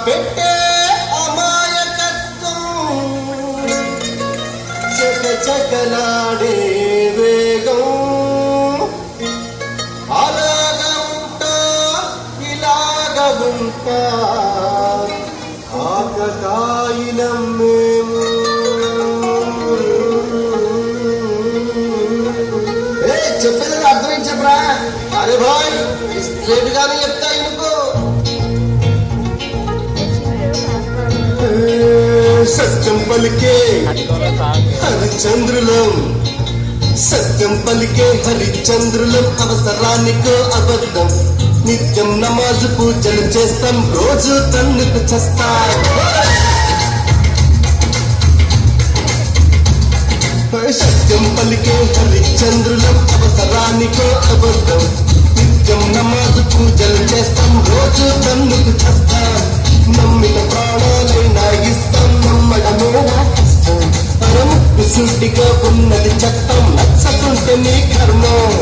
పెట్టే అమాయకత్వం చకచకలాడే వేగం అలాగా ఉంటా ఇలాగ ఉంటా ఆకతాయిలం మేము. చెప్పేది అర్థమైంది చెప్పరా? అరే భాయ్ స్ట్రేట్ గానే చెప్తా ఇంకో. సత్యం పలికే హరిచంద్రులం, సత్యం పలికే హరిచంద్రులం, అవసరానికో అబద్ధం. నిత్యం నమాజు పూజలు చేస్తాం, రోజు తన్నుకు చేస్తాం. సత్యం పలికే హరిచంద్రులం, అవసరానికో అబద్ధం. నిత్యం నమాజు పూజలు చేస్తాం, రోజు తన్నుకు చేస్తాం. నమ్మిన ప్రాణాలైనా ఇస్తాం, నమ్మడమే నా కష్టం. పరముక్కు సూటిగా ఉన్నది చట్టం, నచ్చకుంటే నీ కర్మం.